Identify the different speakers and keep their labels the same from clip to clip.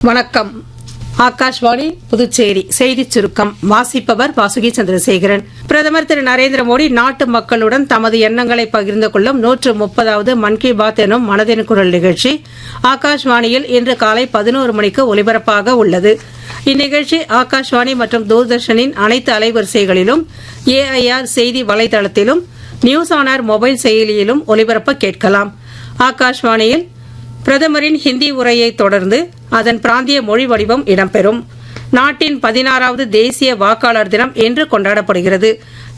Speaker 1: வணக்கம். ஆகாஷ்வாணி புதுச்சேரி செய்திச் சுருக்கம் வாசிப்பவர் வாசுகி சந்திரசேகரன். பிரதமர் திரு நரேந்திர மோடி நாட்டு மக்களுடன் தமது எண்ணங்களை பகிர்ந்து கொள்ளும் 130வது மன் கி பாத் எனும் மனதின் குரல் நிகழ்ச்சி ஆகாஷ்வாணியில் இன்று காலை 11 மணிக்கு ஒலிபரப்பாக உள்ளது. இந்நிகழ்ச்சி ஆகாஷ்வாணி மற்றும் தூர்தர்ஷனின் அனைத்து அலைவரிசைகளிலும், AIR செய்தி வலைதளத்திலும், நியூஸ் ஆன் ஏர் மொபைல் செயலியிலும் ஒலிபரப்ப கேட்கலாம். ஆகாஷ்வாணியில் பிரதமரின் ஹிந்தி உரையை தொடர்ந்து அதன் பிராந்திய மொழி வடிவம் இடம்பெறும். நாட்டின் 16வது தேசிய வாக்காளர் தினம் இன்று கொண்டாடப்படுகிறது.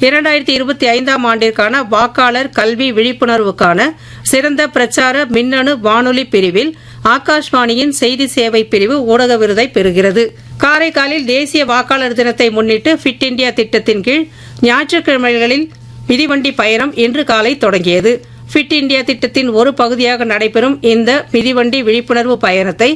Speaker 1: 2025ஆம் ஆண்டிற்கான வாக்காளர் கல்வி விழிப்புணர்வுக்கான சிறந்த பிரச்சார மின்னணு வானொலி பிரிவில் ஆகாஷ்வாணியின் செய்தி சேவை பிரிவு ஊடக விருதை பெறுகிறது. காரைக்காலில் தேசிய வாக்காளர் தினத்தை முன்னிட்டு ஃபிட் இண்டியா திட்டத்தின் கீழ் ஞாயிற்றுக்கிழமைகளில் மிதிவண்டி பயணம் இன்று காலை தொடங்கியது. ஃபிட் இண்டியா திட்டத்தின் ஒரு பகுதியாக நடைபெறும் இந்த மிதிவண்டி விழிப்புணர்வு பயணத்தை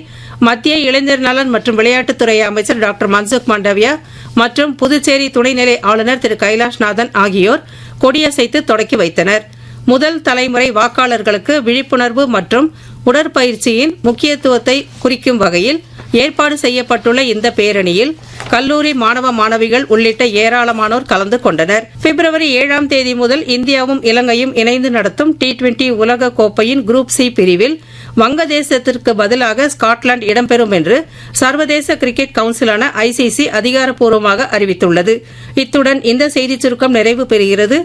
Speaker 1: மத்திய இளைஞர் நலன் மற்றும் விளையாட்டுத்துறை அமைச்சர் டாக்டர் மன்சுக் மாண்டவியா மற்றும் புதுச்சேரி துணைநிலை ஆளுநர் திரு கைலாஷ்நாதன் ஆகியோர் கொடியசைத்து தொடக்கி வைத்தனர். முதல் தலைமுறை வாக்காளர்களுக்கு விழிப்புணர்வு மற்றும் உடற்பயிற்சியின் முக்கியத்துவத்தை குறிக்கும் வகையில் ஏற்பாடு செய்யப்பட்டுள்ள இந்த பேரணியில் கல்லூரி மாணவ மாணவிகள் உள்ளிட்ட ஏராளமானோர் கலந்து கொண்டனர். பிப்ரவரி 7ஆம் தேதி முதல் இந்தியாவும் இலங்கையும் இணைந்து நடத்தும் T20 உலக கோப்பையின் குரூப் C பிரிவில் வங்கதேசத்திற்கு பதிலாக ஸ்காட்லாந்து இடம்பெறும் என்று சர்வதேச கிரிக்கெட் கவுன்சிலான ICC அதிகாரப்பூர்வமாக அறிவித்துள்ளது. இத்துடன் இந்த செய்திச் சுருக்கம் நிறைவு பெறுகிறது.